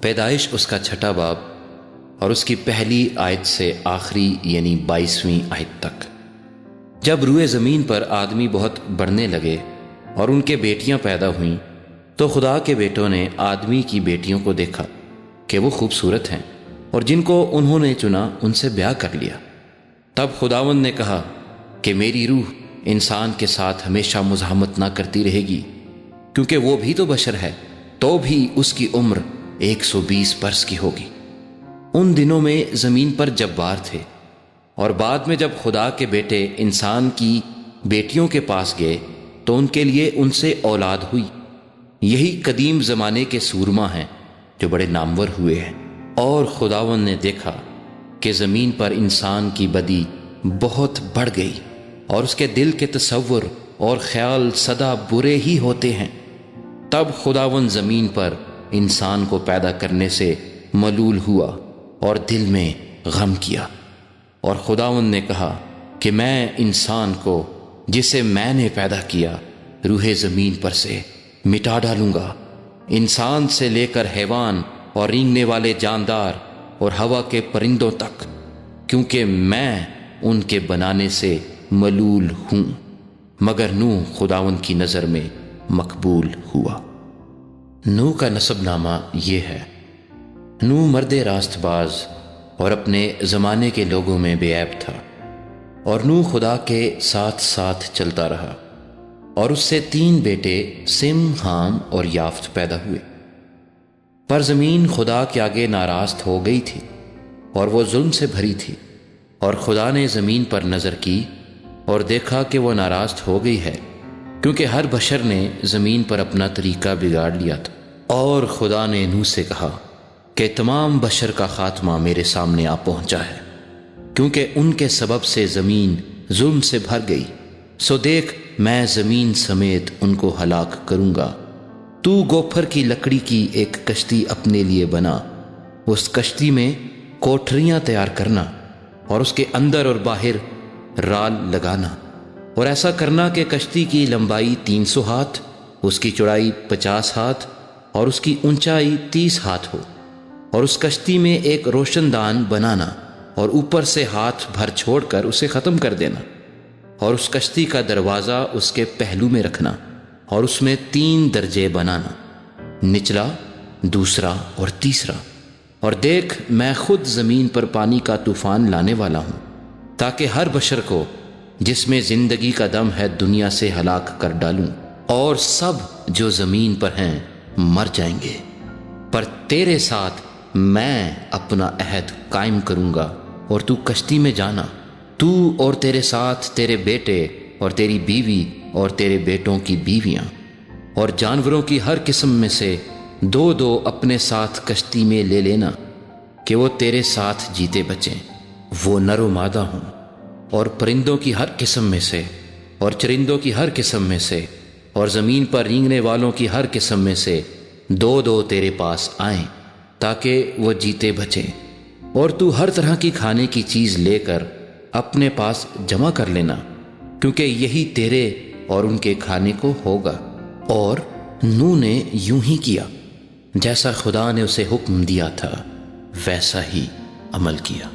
پیدائش اس کا چھٹا باب اور اس کی پہلی آیت سے آخری یعنی 22ویں آیت تک۔ جب روئے زمین پر آدمی بہت بڑھنے لگے اور ان کے بیٹیاں پیدا ہوئیں تو خدا کے بیٹوں نے آدمی کی بیٹیوں کو دیکھا کہ وہ خوبصورت ہیں اور جن کو انہوں نے چنا ان سے بیاہ کر لیا۔ تب خداوند نے کہا کہ میری روح انسان کے ساتھ ہمیشہ مزاحمت نہ کرتی رہے گی، کیونکہ وہ بھی تو بشر ہے، تو بھی اس کی عمر 120 برس کی ہوگی۔ ان دنوں میں زمین پر جبار تھے، اور بعد میں جب خدا کے بیٹے انسان کی بیٹیوں کے پاس گئے تو ان کے لیے ان سے اولاد ہوئی۔ یہی قدیم زمانے کے سورما ہیں جو بڑے نامور ہوئے ہیں۔ اور خداوند نے دیکھا کہ زمین پر انسان کی بدی بہت بڑھ گئی اور اس کے دل کے تصور اور خیال سدا برے ہی ہوتے ہیں۔ تب خداوند زمین پر انسان کو پیدا کرنے سے ملول ہوا اور دل میں غم کیا، اور خداوند نے کہا کہ میں انسان کو جسے میں نے پیدا کیا روح زمین پر سے مٹا ڈالوں گا، انسان سے لے کر حیوان اور رینگنے والے جاندار اور ہوا کے پرندوں تک، کیونکہ میں ان کے بنانے سے ملول ہوں۔ مگر نوح خداوند کی نظر میں مقبول ہوا۔ نوح کا نسب نامہ یہ ہے۔ نوح مرد راست باز اور اپنے زمانے کے لوگوں میں بے عیب تھا، اور نوح خدا کے ساتھ ساتھ چلتا رہا، اور اس سے 3 بیٹے سم، حام اور یافت پیدا ہوئے۔ پر زمین خدا کے آگے ناراض ہو گئی تھی اور وہ ظلم سے بھری تھی، اور خدا نے زمین پر نظر کی اور دیکھا کہ وہ ناراض ہو گئی ہے، کیونکہ ہر بشر نے زمین پر اپنا طریقہ بگاڑ لیا تھا۔ اور خدا نے نوح سے کہا کہ تمام بشر کا خاتمہ میرے سامنے آ پہنچا ہے، کیونکہ ان کے سبب سے زمین ظلم سے بھر گئی، سو دیکھ میں زمین سمیت ان کو ہلاک کروں گا۔ تو گوپھر کی لکڑی کی ایک کشتی اپنے لیے بنا، اس کشتی میں کوٹھریاں تیار کرنا اور اس کے اندر اور باہر رال لگانا، اور ایسا کرنا کہ کشتی کی لمبائی 300 ہاتھ، اس کی چوڑائی 50 ہاتھ اور اس کی اونچائی 30 ہاتھ ہو، اور اس کشتی میں ایک روشن دان بنانا اور اوپر سے ہاتھ بھر چھوڑ کر اسے ختم کر دینا، اور اس کشتی کا دروازہ اس کے پہلو میں رکھنا، اور اس میں 3 درجے بنانا، نچلا، دوسرا اور تیسرا۔ اور دیکھ میں خود زمین پر پانی کا طوفان لانے والا ہوں، تاکہ ہر بشر کو جس میں زندگی کا دم ہے دنیا سے ہلاک کر ڈالوں، اور سب جو زمین پر ہیں مر جائیں گے۔ پر تیرے ساتھ میں اپنا عہد قائم کروں گا، اور تو کشتی میں جانا، تو اور تیرے ساتھ تیرے بیٹے اور تیری بیوی اور تیرے بیٹوں کی بیویاں، اور جانوروں کی ہر قسم میں سے 2 اپنے ساتھ کشتی میں لے لینا، کہ وہ تیرے ساتھ جیتے بچیں، وہ نر و مادہ ہوں، اور پرندوں کی ہر قسم میں سے اور چرندوں کی ہر قسم میں سے اور زمین پر رینگنے والوں کی ہر قسم میں سے 2 تیرے پاس آئیں، تاکہ وہ جیتے بچیں۔ اور تو ہر طرح کی کھانے کی چیز لے کر اپنے پاس جمع کر لینا، کیونکہ یہی تیرے اور ان کے کھانے کو ہوگا۔ اور نوح نے یوں ہی کیا، جیسا خدا نے اسے حکم دیا تھا ویسا ہی عمل کیا۔